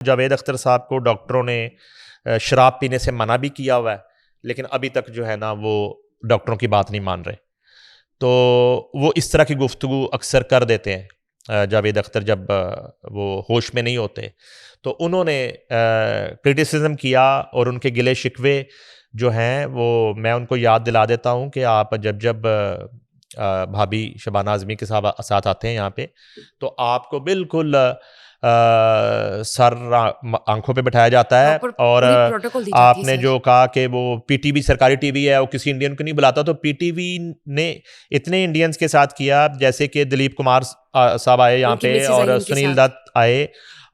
جاوید اختر صاحب کو ڈاکٹروں نے شراب پینے سے منع بھی کیا ہوا ہے، لیکن ابھی تک جو ہے نا وہ ڈاکٹروں کی بات نہیں مان رہے. تو وہ اس طرح کی گفتگو اکثر کر دیتے ہیں جاوید اختر جب وہ ہوش میں نہیں ہوتے. تو انہوں نے کرٹیسزم کیا اور ان کے گلے شکوے جو ہیں وہ میں ان کو یاد دلا دیتا ہوں کہ آپ جب بھابھی شبانہ اعظمی کے ساتھ آتے ہیں یہاں پہ تو آپ کو بالکل سر آنکھوں پہ بٹھایا جاتا ہے اور آپ نے جو کہا کہ وہ پی ٹی وی سرکاری ٹی وی ہے وہ کسی انڈین کو نہیں بلاتا، تو پی ٹی وی نے اتنے انڈینز کے ساتھ کیا جیسے کہ دلیپ کمار صاحب آئے یہاں پہ اور سنیل دت آئے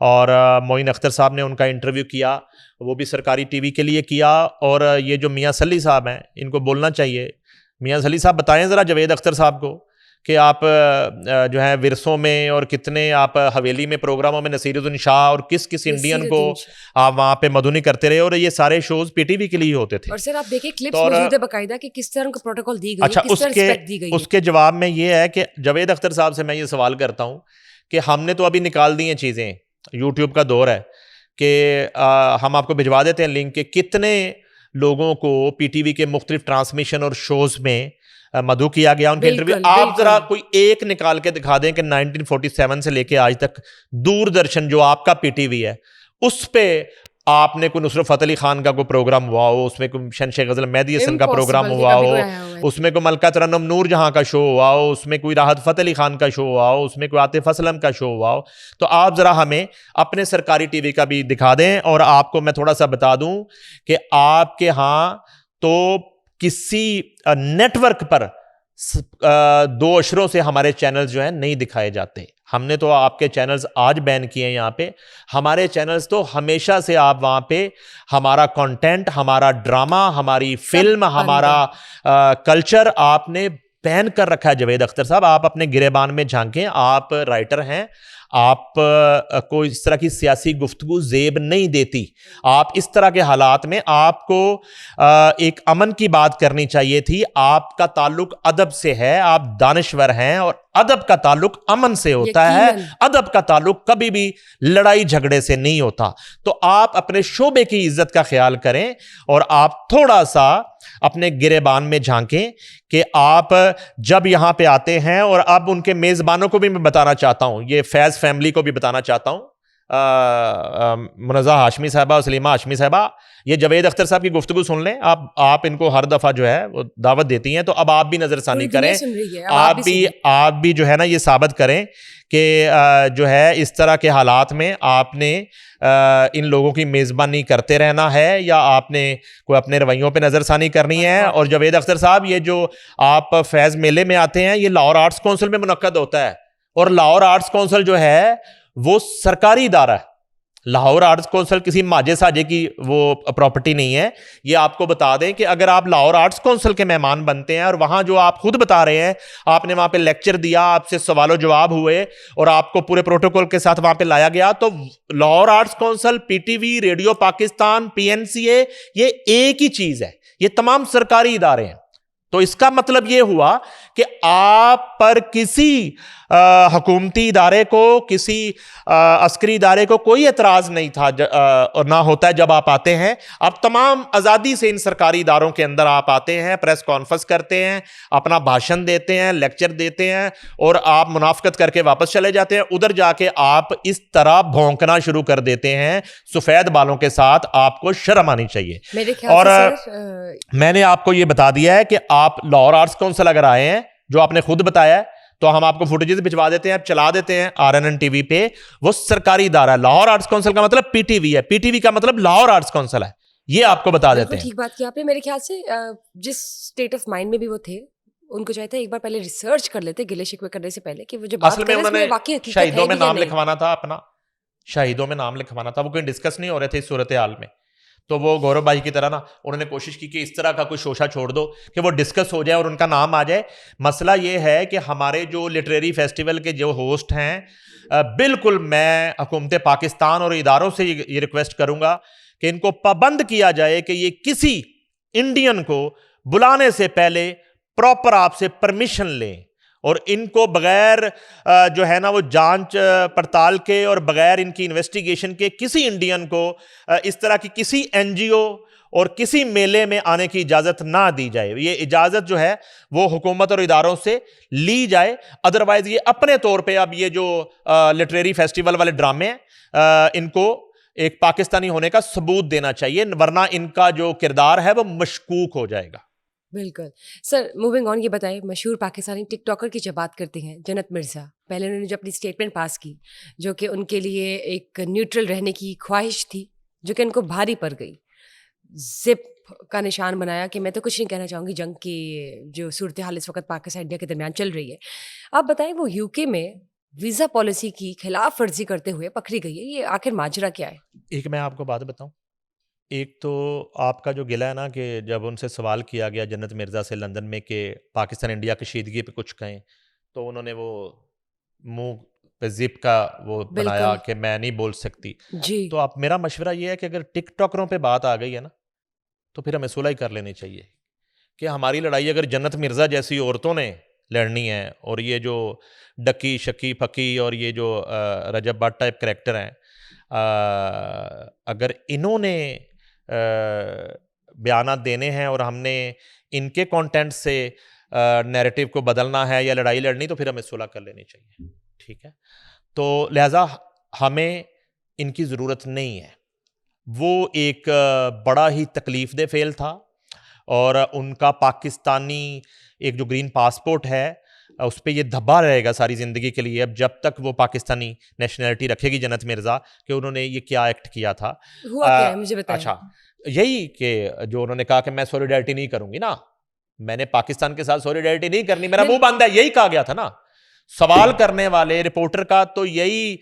اور معین اختر صاحب نے ان کا انٹرویو کیا، وہ بھی سرکاری ٹی وی کے لیے کیا. اور یہ جو میاں سلی صاحب ہیں ان کو بولنا چاہیے. میاں سلی صاحب بتائیں ذرا جاوید اختر صاحب کو کہ آپ جو ہے ورثوں میں اور کتنے آپ حویلی میں پروگراموں میں نصیر الدین شاہ اور کس انڈین کو آپ وہاں پہ مدعو کرتے رہے، اور یہ سارے شوز پی ٹی وی کے لیے ہوتے تھے. اور سر آپ دیکھیں کلپس موجود ہے باقاعدہ کہ کس طرح کا پروٹوکول دی گئی. اچھا، اس کے جواب میں یہ ہے کہ جاوید اختر صاحب سے میں یہ سوال کرتا ہوں کہ ہم نے تو ابھی نکال دی ہیں چیزیں، یوٹیوب کا دور ہے کہ ہم آپ کو بھجوا دیتے ہیں لنک کہ کتنے لوگوں کو پی ٹی وی کے مختلف ٹرانسمیشن اور شوز میں مدعو کیا گیا ان کے انٹرویو. آپ ذرا کوئی ایک نکال کے دکھا دیں کہ 1947 سے لے کے آج تک دوردرشن جو آپ کا پی ٹی وی ہے اس پہ آپ نے کوئی نصرت فتح علی خان کا کوئی پروگرام ہوا ہو، اس میں کوئی شنشے غزل مہدی حسن کا پروگرام ہوا ہو، اس میں کوئی ملکہ ترنم نور جہاں کا شو ہوا ہو، اس میں کوئی راحت فتح علی خان کا شو ہوا ہو، اس میں کوئی عاطف اسلم کا شو ہوا ہو. تو آپ ذرا ہمیں اپنے سرکاری ٹی وی کا بھی دکھا دیں. اور آپ کو میں تھوڑا سا بتا دوں کہ آپ کے ہاں تو کسی نیٹ ورک پر 2 اشروں سے ہمارے چینلز جو ہیں نہیں دکھائے جاتے. ہم نے تو آپ کے چینلز آج بین کیے ہیں یہاں پہ، ہمارے چینلز تو ہمیشہ سے آپ وہاں پہ ہمارا کنٹینٹ، ہمارا ڈرامہ، ہماری فلم، ہمارا کلچر آپ نے بین کر رکھا ہے. جاوید اختر صاحب آپ اپنے گریبان میں جھانکیں، آپ رائٹر ہیں، آپ کو اس طرح کی سیاسی گفتگو زیب نہیں دیتی. آپ اس طرح کے حالات میں آپ کو ایک امن کی بات کرنی چاہیے تھی. آپ کا تعلق ادب سے ہے، آپ دانشور ہیں، اور ادب کا تعلق امن سے ہوتا ہے. ادب کا تعلق کبھی بھی لڑائی جھگڑے سے نہیں ہوتا. تو آپ اپنے شعبے کی عزت کا خیال کریں اور آپ تھوڑا سا اپنے گریبان میں جھانکیں کہ آپ جب یہاں پہ آتے ہیں. اور اب ان کے میزبانوں کو بھی میں بتانا چاہتا ہوں، یہ فیض فیملی کو بھی بتانا چاہتا ہوں، منزہ ہاشمی صاحبہ، سلیمہ ہاشمی صاحبہ، یہ جاوید اختر صاحب کی گفتگو سن لیں. آپ ان کو ہر دفعہ جو ہے وہ دعوت دیتی ہیں، تو اب آپ بھی نظر ثانی کریں، آپ بھی جو ہے نا یہ ثابت کریں کہ جو ہے اس طرح کے حالات میں آپ نے ان لوگوں کی میزبانی کرتے رہنا ہے یا آپ نے کوئی اپنے رویوں پہ نظر ثانی کرنی ہے. اور جاوید اختر صاحب یہ جو آپ فیض میلے میں آتے ہیں یہ لاہور آرٹس کونسل میں منعقد ہوتا ہے، اور لاہور آرٹس کونسل جو ہے وہ سرکاری ادارہ ہے. لاہور آرٹس کونسل کسی ماجے ساجے کی وہ پراپرٹی نہیں ہے. یہ آپ کو بتا دیں کہ اگر آپ لاہور آرٹس کونسل کے مہمان بنتے ہیں اور وہاں جو آپ خود بتا رہے ہیں آپ نے وہاں پہ لیکچر دیا، آپ سے سوال و جواب ہوئے اور آپ کو پورے پروٹوکول کے ساتھ وہاں پہ لایا گیا، تو Lahore arts council, P T V, radio Pakistan, P N C A, یہ ایک ہی چیز ہے، یہ تمام سرکاری ادارے ہیں. تو اس کا مطلب یہ ہوا کہ آپ پر کسی حکومتی ادارے کو، کسی عسکری ادارے کو کوئی اعتراض نہیں تھا اور نہ ہوتا ہے جب آپ آتے ہیں. آپ تمام آزادی سے ان سرکاری اداروں کے اندر آپ آتے ہیں، پریس کانفرنس کرتے ہیں، اپنا بھاشن دیتے ہیں، لیکچر دیتے ہیں، اور آپ منافقت کر کے واپس چلے جاتے ہیں. ادھر جا کے آپ اس طرح بھونکنا شروع کر دیتے ہیں سفید بالوں کے ساتھ. آپ کو شرم آنی چاہیے. اور میں نے آپ کو یہ بتا دیا ہے کہ آپ لاہور آرٹس کونسل اگر آئے ہیں، جو آپ نے خود بتایا ہے، تو ہم آپ کو فوٹیجز بھجوا دیتے ہیں، آپ چلا دیتے ہیں RNN ٹی وی پہ. وہ سرکاری ادارہ ہے. لاہور آرٹس کونسل کا مطلب پی ٹی وی ہے، پی ٹی وی کا مطلب لاہور آرٹس کونسل ہے. یہ آپ کو بتا دیتے ہیں. ٹھیک بات کیا آپ نے. میرے خیال سے جس اسٹیٹ آف مائنڈ میں بھی وہ تھے، ان کو چاہتے ایک بار پہلے ریسرچ کر لیتے گلے شکوے کرنے سے پہلے کہ وہ جو اصل میں انہوں نے شہیدوں میں نام لکھوانا تھا، اپنا شہیدوں میں نام لکھوانا تھا. وہ کوئی ڈسکس نہیں ہو رہے تھے اس صورتحال میں. تو وہ گورو بھائی کی طرح نا انہوں نے کوشش کی کہ اس طرح کا کوئی شوشہ چھوڑ دو کہ وہ ڈسکس ہو جائے اور ان کا نام آ جائے. مسئلہ یہ ہے کہ ہمارے جو لٹریری فیسٹیول کے جو ہوسٹ ہیں، بالکل میں حکومت پاکستان اور اداروں سے یہ ریکویسٹ کروں گا کہ ان کو پابند کیا جائے کہ یہ کسی انڈین کو بلانے سے پہلے پراپر آپ سے پرمیشن لیں اور ان کو بغیر جو ہے نا وہ جانچ پڑتال کے اور بغیر ان کی انویسٹیگیشن کے کسی انڈین کو اس طرح کی کسی این جی او اور کسی میلے میں آنے کی اجازت نہ دی جائے. یہ اجازت جو ہے وہ حکومت اور اداروں سے لی جائے. ادروائز یہ اپنے طور پہ اب یہ جو لٹریری فیسٹیول والے ڈرامے ہیں ان کو ایک پاکستانی ہونے کا ثبوت دینا چاہیے, ورنہ ان کا جو کردار ہے وہ مشکوک ہو جائے گا. بالکل سر. موونگ آن, یہ بتائیں مشہور پاکستانی ٹک ٹاکر کی جب بات کرتے ہیں جنت مرزا, پہلے انہوں نے جو اپنی اسٹیٹمنٹ پاس کی جو کہ ان کے لیے ایک نیوٹرل رہنے کی خواہش تھی جو کہ ان کو بھاری پڑ گئی, زپ کا نشان بنایا کہ میں تو کچھ نہیں کہنا چاہوں گی جنگ کی جو صورتحال اس وقت پاکستان انڈیا کے درمیان چل رہی ہے. آپ بتائیں وہ یو کے میں ویزا پالیسی کی خلاف ورزی کرتے ہوئے پکڑی گئی ہے, یہ آخر ماجرا کیا ہے؟ ایک میں آپ کو بات بتاؤں, ایک تو آپ کا جو گلہ ہے نا کہ جب ان سے سوال کیا گیا جنت مرزا سے لندن میں کہ پاکستان انڈیا کشیدگی پہ کچھ کہیں, تو انہوں نے وہ منہ پہ زپ کا وہ بنایا کہ میں نہیں بول سکتی. جی. تو آپ, میرا مشورہ یہ ہے کہ اگر ٹک ٹاکروں پہ بات آ گئی ہے نا تو پھر ہمیں صلح ہی کر لینی چاہیے کہ ہماری لڑائی اگر جنت مرزا جیسی عورتوں نے لڑنی ہے, اور یہ جو ڈکی شکی پھکی اور یہ جو رجب بٹ ٹائپ کریکٹر ہیں, اگر انہوں نے بیانات دینے ہیں اور ہم نے ان کے کانٹینٹ سے نیریٹو کو بدلنا ہے یا لڑائی لڑنی, تو پھر ہمیں صلح کر لینی چاہیے. ٹھیک ہے, تو لہٰذا ہمیں ان کی ضرورت نہیں ہے. وہ ایک بڑا ہی تکلیف دہ فعل تھا, اور ان کا پاکستانی ایک جو گرین پاسپورٹ ہے اس پہ یہ دھبا رہے گا ساری زندگی کے لیے, اب جب تک وہ پاکستانی نیشنلٹی رکھے گی جنت مرزا, کہ انہوں نے یہ کیا ایکٹ کیا تھا. ہوا کیا ہے مجھے بتائیں. اچھا, یہی کہ جو انہوں نے کہا کہ میں سولیڈیرٹی نہیں کروں گی نا, میں نے پاکستان کے ساتھ سولیڈیرٹی نہیں کرنی, میرا منہ بند ہے, یہی کہا گیا تھا نا. سوال کرنے والے رپورٹر کا تو یہی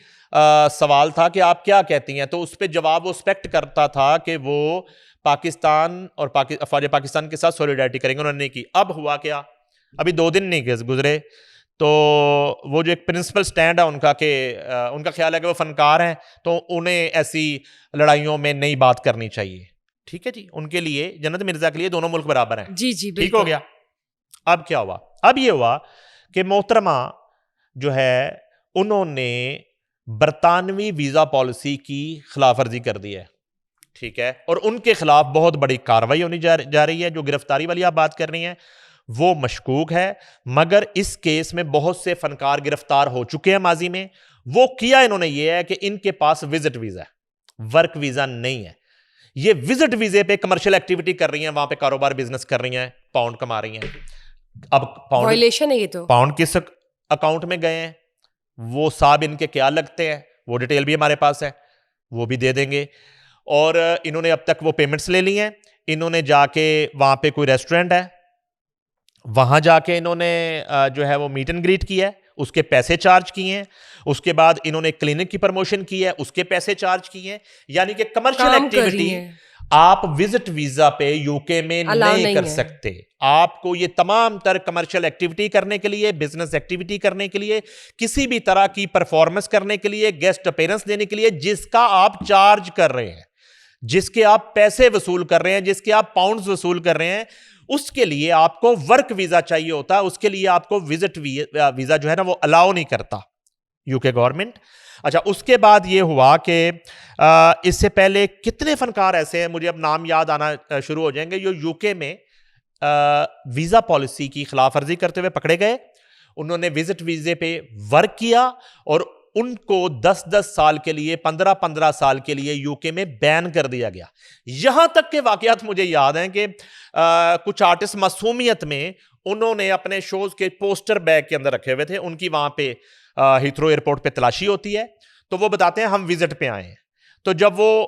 سوال تھا کہ آپ کیا کہتی ہیں, تو اس پہ جواب وہ ایکسپیکٹ کرتا تھا کہ وہ پاکستان اور افواج پاکستان کے ساتھ سولیڈیرٹی کریں گے. انہوں نے کی. اب ہوا کیا, ابھی 2 دن نہیں گزرے تو وہ جو ایک پرنسپل سٹینڈ ہے ان کا, کہ ان کا خیال ہے کہ وہ فنکار ہیں تو انہیں ایسی لڑائیوں میں نہیں بات کرنی چاہیے. ٹھیک ہے جی, ان کے لیے, جنت مرزا کے لیے دونوں ملک برابر ہیں. جی جی, ٹھیک ہو گیا. اب کیا ہوا, اب یہ ہوا کہ محترمہ جو ہے انہوں نے برطانوی ویزا پالیسی کی خلاف ورزی کر دی ہے. ٹھیک ہے, اور ان کے خلاف بہت بڑی کارروائی ہونی جا رہی ہے. جو گرفتاری والی آپ بات کر رہی ہیں وہ مشکوک ہے, مگر اس کیس میں بہت سے فنکار گرفتار ہو چکے ہیں ماضی میں. وہ کیا انہوں نے یہ ہے کہ ان کے پاس وزٹ ویزا ہے, ورک ویزا نہیں ہے. یہ وزٹ ویزے پہ کمرشل ایکٹیویٹی کر رہی ہیں, وہاں پہ کاروبار بزنس کر رہی ہیں, پاؤنڈ کما رہی ہیں. اب وائلیشن ہے یہ تو. پاؤنڈ کس اکاؤنٹ میں گئے ہیں, وہ صاحب ان کے کیا لگتے ہیں, وہ ڈیٹیل بھی ہمارے پاس ہے, وہ بھی دے دیں گے. اور انہوں نے اب تک وہ پیمنٹس لے لی ہیں. انہوں نے جا کے وہاں پہ کوئی ریسٹورینٹ ہے, وہاں جا کے انہوں نے جو ہے وہ میٹ اینڈ گریٹ کیا ہے, اس کے پیسے چارج کیے ہیں. اس کے بعد انہوں نے کلینک کی پروموشن کی ہے, اس کے پیسے چارج کیے ہیں. یعنی کہ کمرشل ایکٹیویٹی آپ وزٹ ویزا پہ یو کے میں نہیں کر سکتے. آپ کو یہ تمام تر کمرشل ایکٹیویٹی کرنے کے لیے, بزنس ایکٹیویٹی کرنے کے لیے, کسی بھی طرح کی پرفارمنس کرنے کے لیے, گیسٹ اپیرنس دینے کے لیے, جس کا آپ چارج کر رہے ہیں, جس کے آپ پیسے وصول کر رہے ہیں, جس کے آپ پاؤنڈز وصول کر رہے ہیں, اس کے لیے آپ کو ورک ویزا چاہیے ہوتا ہے. اس کے لیے آپ کو وزٹ ویزا جو ہے نا وہ الاؤ نہیں کرتا یو کے گورنمنٹ. اچھا, اس کے بعد یہ ہوا کہ اس سے پہلے کتنے فنکار ایسے ہیں, مجھے اب نام یاد آنا شروع ہو جائیں گے, جو یو کے میں ویزا پالیسی کی خلاف ورزی کرتے ہوئے پکڑے گئے. انہوں نے وزٹ ویزے پہ ورک کیا اور ان کو 10-10 سال کے لیے, 15-15 سال کے لیے یو کے میں بین کر دیا گیا. یہاں تک کے واقعات مجھے یاد ہیں کہ کچھ آرٹسٹ معصومیت میں انہوں نے اپنے شوز کے پوسٹر بیگ کے اندر رکھے ہوئے تھے. ان کی وہاں پہ ہیتھرو ایئرپورٹ پہ تلاشی ہوتی ہے, تو وہ بتاتے ہیں ہم وزٹ پہ آئے ہیں. تو جب وہ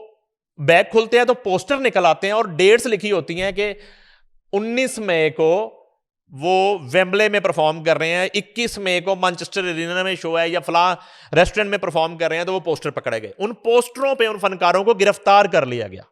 بیگ کھلتے ہیں تو پوسٹر نکل آتے ہیں اور ڈیٹس لکھی ہوتی ہیں کہ 19 مئی کو وہ ویمبلے میں پرفارم کر رہے ہیں, 21 مئی کو مانچسٹر ارینا میں شو ہے, یا فلاں ریسٹورنٹ میں پرفارم کر رہے ہیں. تو وہ پوسٹر پکڑے گئے. ان پوسٹروں پہ ان فنکاروں کو گرفتار کر لیا گیا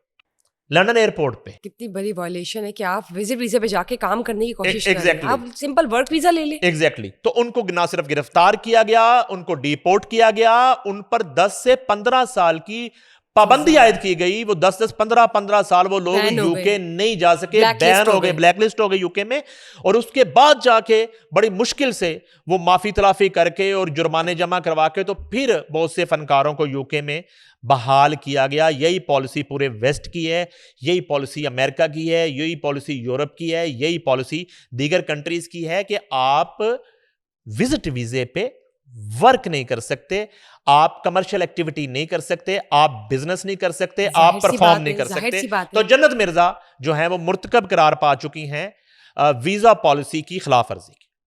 لندن ایئرپورٹ پہ. کتنی بڑی وائلیشن ہے کہ آپ وزٹ ویزا پہ جا کے کام کرنے کی کوشش کر رہے ہیں, آپ سمپل ورک ویزا لے لیں. ایگزیکٹلی. تو ان کو نہ صرف گرفتار کیا گیا, ان کو ڈیپورٹ کیا گیا, ان پر 10 سے 15 سال کی پابندی عائد کی گئی, وہ 10 15 سال وہ لوگ یو کے نہیں جا سکے, بین ہو گئے, بلیک لسٹ ہو گئے یو کے میں, اور اس کے بعد جا کے بڑی مشکل سے وہ معافی تلافی کر کے اور جرمانے جمع کروا کے تو پھر بہت سے فنکاروں کو یو کے میں بحال کیا گیا. یہی پالیسی پورے ویسٹ کی ہے, یہی پالیسی امریکہ کی ہے, یہی پالیسی یورپ کی ہے, یہی پالیسی دیگر کنٹریز کی ہے کہ آپ وزٹ ویزے پہ ورک نہیں کر سکتے, آپ کمرشل ایکٹیویٹی نہیں کر سکتے, آپ بزنس نہیں کر سکتے, آپ پرفارم نہیں کر سکتے. تو جنت مرزا جو ہیں وہ مرتکب قرار پا چکی ہیں ویزا پالیسی کی خلاف ورزی کی.